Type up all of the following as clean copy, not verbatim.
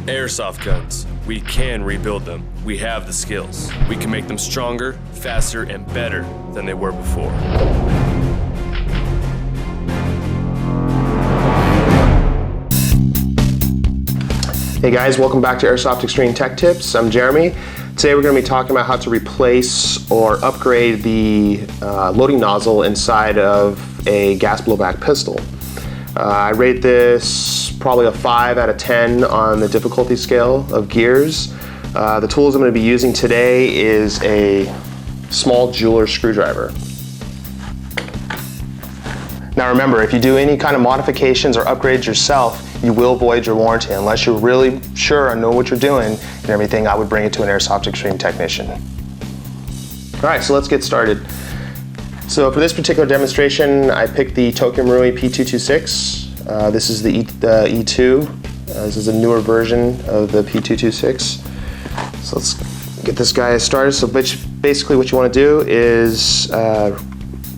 Airsoft guns. We can rebuild them. We have the skills. We can make them stronger, faster, and better than they were before. Hey guys, welcome back to Airsoft Extreme Tech Tips. I'm Jeremy. Today we're going to be talking about how to replace or upgrade the loading nozzle inside of a gas blowback pistol. I rate this probably a 5 out of 10 on the difficulty scale of gears. The tools I'm going to be using today is a small jeweler screwdriver. Now remember, if you do any kind of modifications or upgrades yourself, you will void your warranty. Unless you're really sure and know what you're doing and everything, I would bring it to an Airsoft Extreme technician. All right, so let's get started. So for this particular demonstration, I picked the Tokyo Marui P226. This is the E2. This is a newer version of the P226. So let's get this guy started. So basically what you want to do is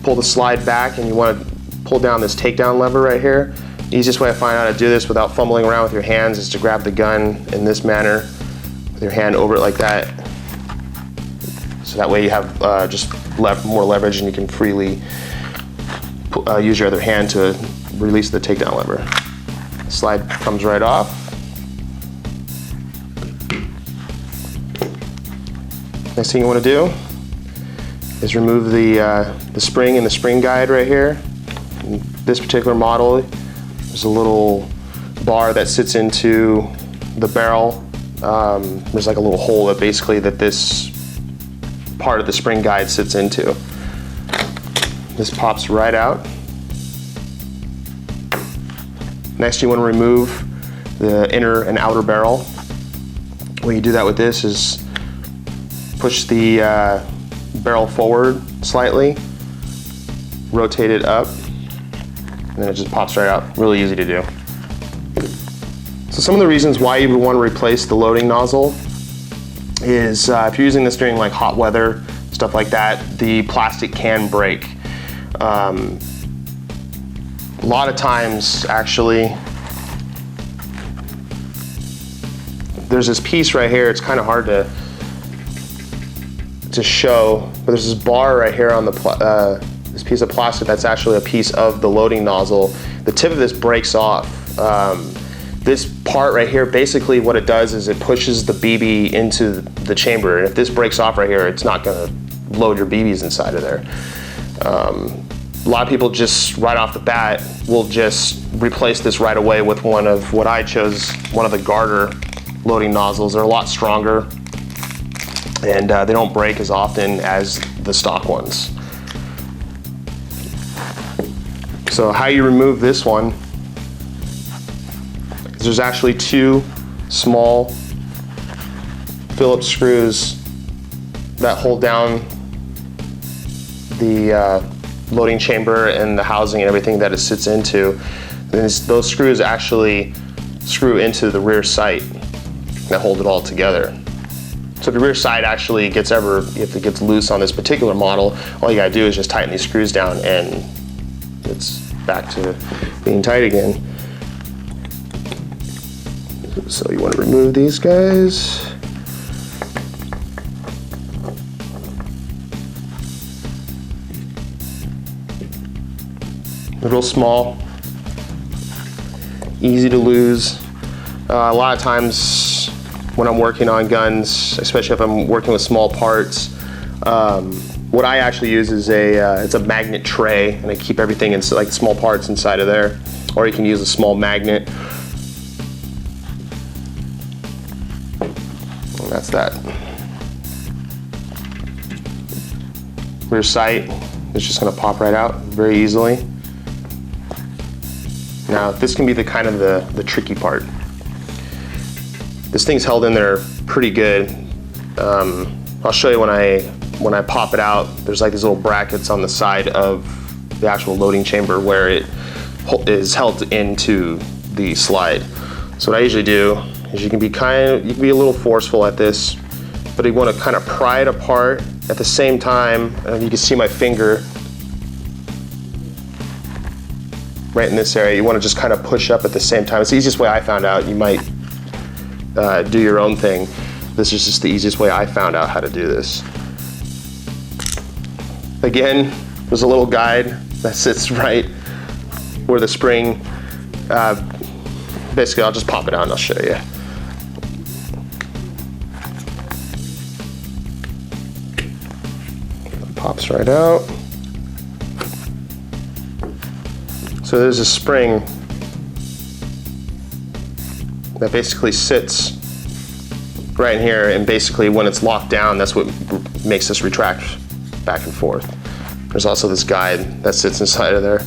pull the slide back, and you want to pull down this takedown lever right here. The easiest way to find out how to do this without fumbling around with your hands is to grab the gun in this manner with your hand over it like that. So that way you have just more leverage, and you can freely use your other hand to release the takedown lever. The slide comes right off. Next thing you want to do is remove the spring and the spring guide right here. In this particular model, there's a little bar that sits into the barrel. There's like a little hole that this part of the spring guide sits into. This pops right out. Next, you want to remove the inner and outer barrel. The way you do that with this is push the barrel forward slightly, rotate it up, and then it just pops right out. Really easy to do. So some of the reasons why you would want to replace the loading nozzle is if you're using this during like hot weather, stuff like that, the plastic can break. A lot of times, actually, there's this piece right here. It's kind of hard to show, but there's this bar right here on the this piece of plastic that's actually a piece of the loading nozzle. The tip of this breaks off. This part right here, basically what it does is it pushes the BB into the chamber. And if this breaks off right here, it's not going to load your BBs inside of there. A lot of people just right off the bat will just replace this right away with one of what I chose, one of the garter loading nozzles. They're a lot stronger, and they don't break as often as the stock ones. So how you remove this one is there's actually two small Phillips screws that hold down the loading chamber and the housing and everything that it sits into. And those screws actually screw into the rear sight that hold it all together. So if the rear sight actually if it gets loose on this particular model, all you gotta do is just tighten these screws down and it's back to being tight again. So you want to remove these guys. They're real small, easy to lose. A lot of times when I'm working on guns, especially if I'm working with small parts, what I actually use is it's a magnet tray, and I keep everything in like small parts inside of there. Or you can use a small magnet. And that's that. Rear sight is just going to pop right out very easily. Now this can be the kind of the tricky part. This thing's held in there pretty good. I'll show you when I pop it out. There's like these little brackets on the side of the actual loading chamber where it is held into the slide. So what I usually do is you can be a little forceful at this, but you want to kind of pry it apart at the same time. You can see my finger right in this area. You want to just kind of push up at the same time. It's the easiest way I found out. You might do your own thing, this is just the easiest way I found out how to do this. Again, there's a little guide that sits right where the spring, basically I'll just pop it out and I'll show you. It pops right out. So there's a spring that basically sits right here, and basically when it's locked down, that's what makes this retract back and forth. There's also this guide that sits inside of there.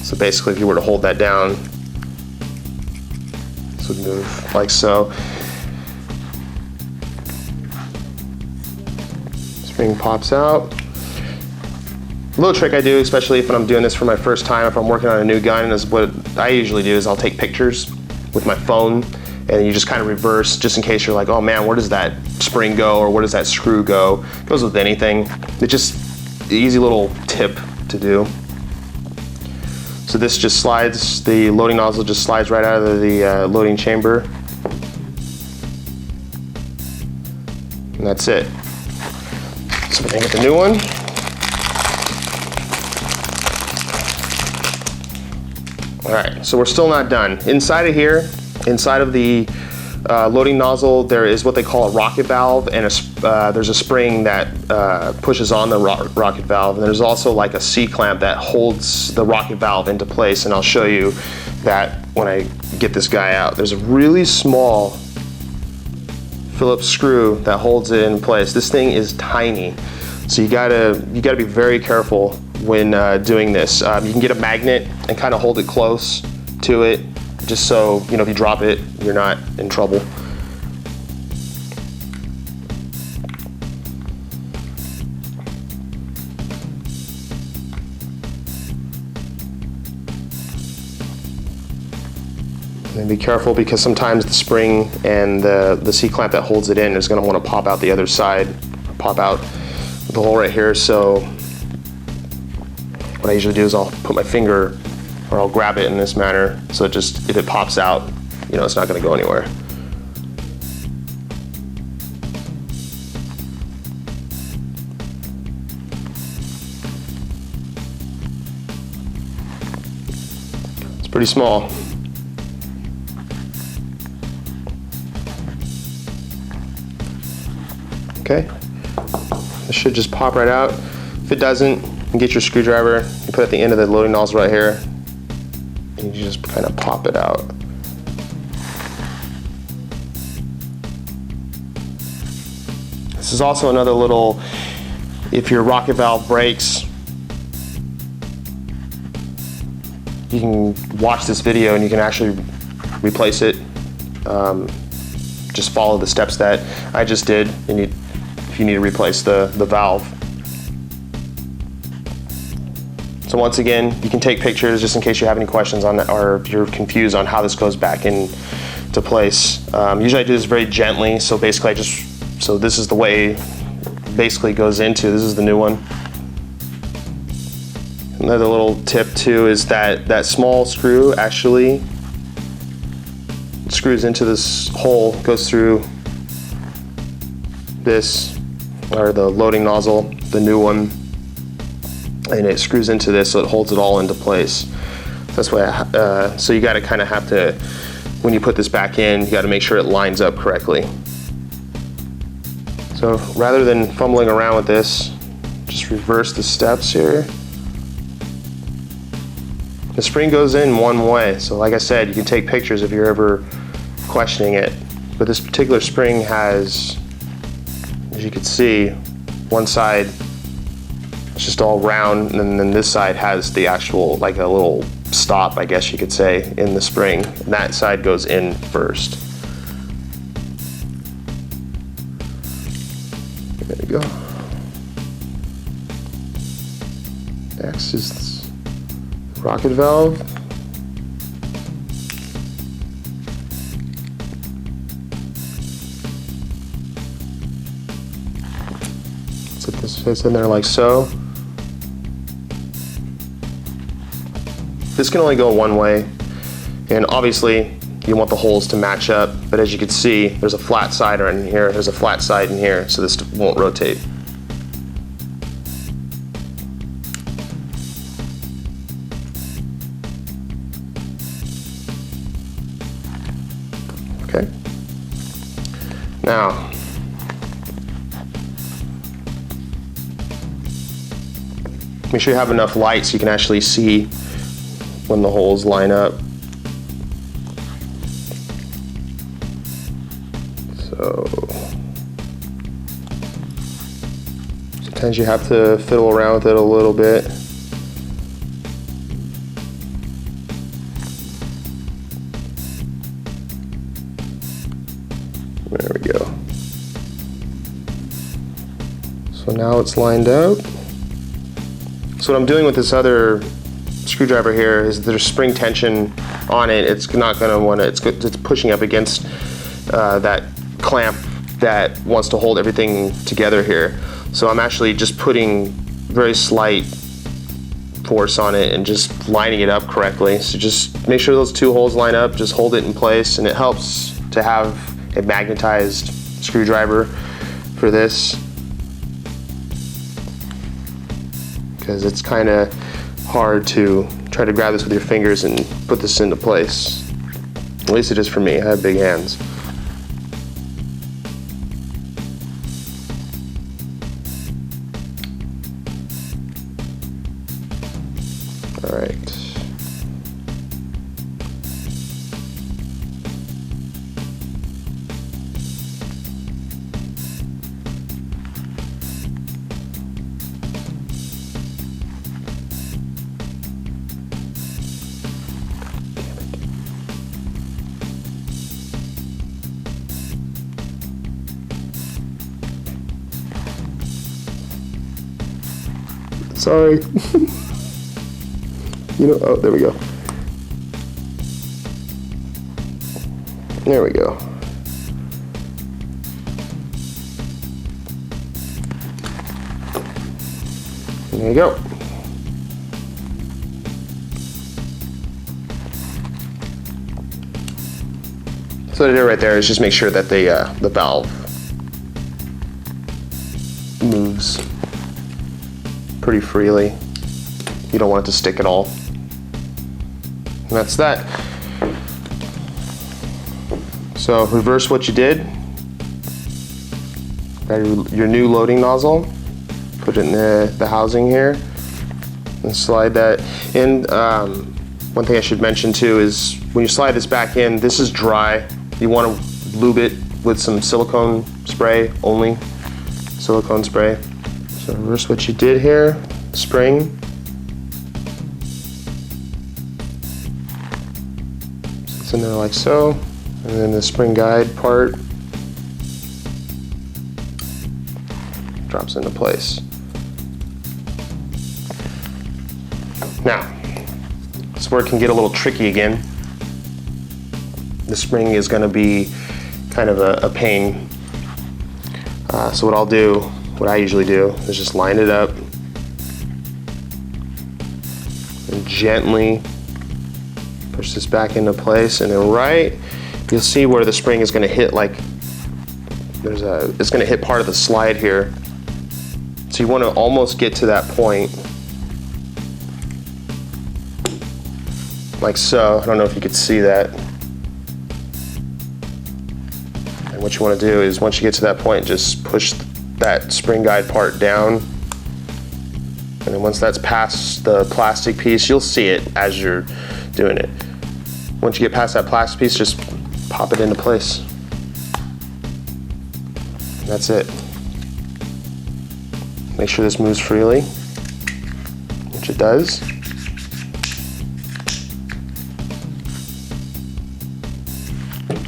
So basically if you were to hold that down, this would move like so. Spring pops out. A little trick I do, especially if I'm doing this for my first time, if I'm working on a new gun, is what I usually do is I'll take pictures with my phone, and you just kind of reverse, just in case you're like, oh man, where does that spring go, or where does that screw go? It goes with anything. It's just an easy little tip to do. So this just slides, the loading nozzle just slides right out of the loading chamber. And that's it. So we're gonna get the new one. All right, so we're still not done. Inside of here, inside of the loading nozzle, there is what they call a rocket valve, and there's a spring that pushes on the rocket valve, and there's also like a C-clamp that holds the rocket valve into place, and I'll show you that when I get this guy out. There's a really small Phillips screw that holds it in place. This thing is tiny, so you gotta be very careful when doing this. You can get a magnet and kind of hold it close to it, just so, you know, if you drop it, you're not in trouble. And be careful, because sometimes the spring and the C-clamp that holds it in is going to want to pop out the other side, pop out the hole right here. So what I usually do is I'll put my finger, or I'll grab it in this manner, so it just, if it pops out, you know, it's not going to go anywhere. It's pretty small. Okay, this should just pop right out. If it doesn't, you can get your screwdriver, you put it at the end of the loading nozzle right here, and you just kind of pop it out. This is also another little, if your rocket valve breaks, you can watch this video and you can actually replace it. Just follow the steps that I just did, and if you need to replace the valve. So once again, you can take pictures just in case you have any questions on that, or if you're confused on how this goes back into place. Usually I do this very gently, so basically so this is the way it basically goes into, this is the new one. Another little tip too is that small screw actually screws into this hole, goes through this, or the loading nozzle, the new one, and it screws into this, so it holds it all into place. That's why so you got to kind of have to, when you put this back in, you got to make sure it lines up correctly. So rather than fumbling around with this, just reverse the steps here. The spring goes in one way, so like I said, you can take pictures if you're ever questioning it. But this particular spring has, as you can see, one side it's just all round, and then this side has the actual, like a little stop, I guess you could say, in the spring. And that side goes in first. There you go. Next is the rocket valve. So this fits in there like so. This can only go one way. And obviously, you want the holes to match up, but as you can see, there's a flat side in here, there's a flat side in here, so this won't rotate. Okay. Now, make sure you have enough light so you can actually see when the holes line up. So sometimes you have to fiddle around with it a little bit. There we go. So now it's lined up. So what I'm doing with this other screwdriver here is there's spring tension on it. It's not going to want to, it's pushing up against that clamp that wants to hold everything together here. So I'm actually just putting very slight force on it and just lining it up correctly. So just make sure those two holes line up, just hold it in place, and it helps to have a magnetized screwdriver for this, because it's kind of hard to try to grab this with your fingers and put this into place. At least it is for me, I have big hands. All right. Sorry. You know, oh, there we go. There we go. There you go. So what I did right there is just make sure that the valve moves pretty freely. You don't want it to stick at all. And that's that. So reverse what you did. Got your new loading nozzle. Put it in the housing here and slide that in. One thing I should mention too is when you slide this back in, this is dry. You want to lube it with some silicone spray only. Silicone spray. So reverse what you did here. Spring. It's in there like so, and then the spring guide part drops into place. Now, this is where it can get a little tricky again. The spring is going to be kind of a pain. So what I usually do is just line it up and gently push this back into place, and then you'll see where the spring is going to hit, like it's going to hit part of the slide here. So you want to almost get to that point, like so. I don't know if you could see that. And what you want to do is once you get to that point, just push that spring guide part down. And then once that's past the plastic piece, you'll see it as you're doing it. Once you get past that plastic piece, just pop it into place. And that's it. Make sure this moves freely, which it does.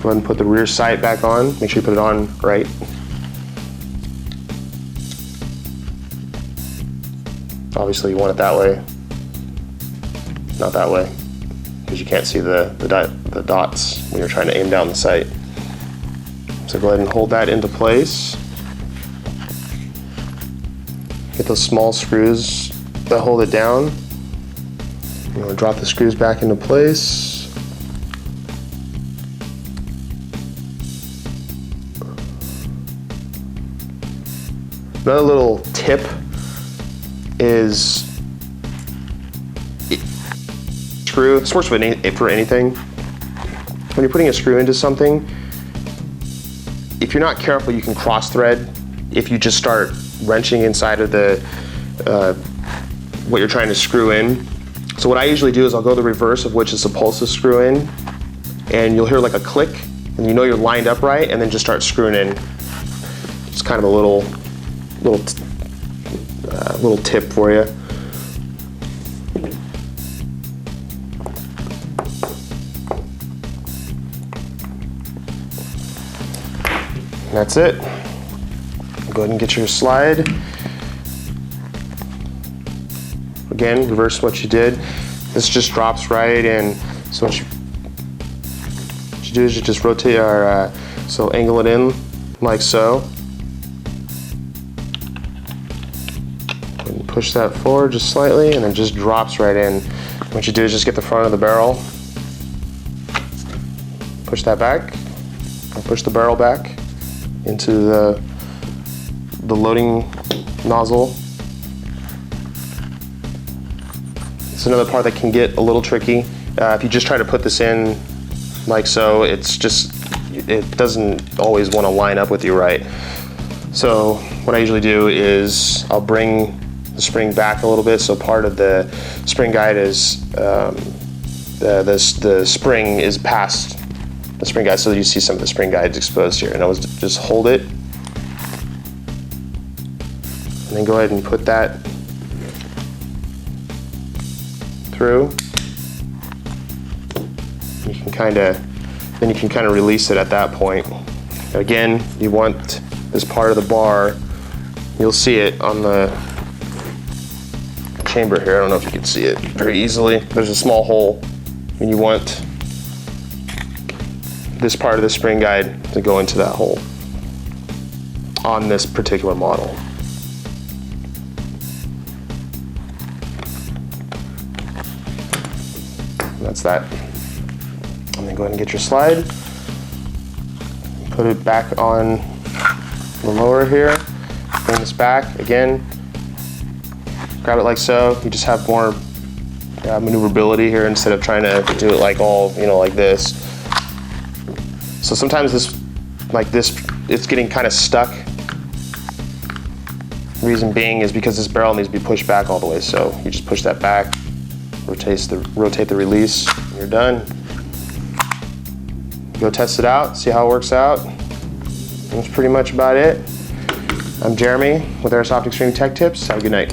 Go ahead and put the rear sight back on. Make sure you put it on right. Obviously you want it that way, not that way, because you can't see the dots when you're trying to aim down the sight. So go ahead and hold that into place. Get those small screws that hold it down. You want to drop the screws back into place. Another little tip is screw. This works for anything. When you're putting a screw into something, if you're not careful, you can cross thread. If you just start wrenching inside of the what you're trying to screw in. So what I usually do is I'll go the reverse of which is supposed to screw in, and you'll hear like a click, and you know you're lined up right, and then just start screwing in. It's kind of a little tip for you. And that's it. Go ahead and get your slide. Again, reverse what you did. This just drops right in. So what you do is you just rotate our, so angle it in like so. And push that forward just slightly, and then just drops right in. What you do is just get the front of the barrel, push that back, and push the barrel back into the loading nozzle. It's another part that can get a little tricky. If you just try to put this in like so, it doesn't always want to line up with you right. So what I usually do is I'll bring the spring back a little bit, so part of the spring guide is the spring is past the spring guide, so you see some of the spring guides exposed here. And I was just hold it, and then go ahead and put that through. You can kind of release it at that point. Again, you want this part of the bar. You'll see it on the chamber here. I don't know if you can see it very easily. There's a small hole, and you want this part of the spring guide to go into that hole on this particular model. And that's that. And then go ahead and get your slide. Put it back on the lower here. Bring this back again. Grab it like so. You just have more maneuverability here instead of trying to do it like all, like this. So sometimes this, it's getting kind of stuck. Reason being is because this barrel needs to be pushed back all the way. So you just push that back, rotate the release, and you're done. Go test it out, see how it works out. That's pretty much about it. I'm Jeremy with Airsoft Extreme Tech Tips. Have a good night.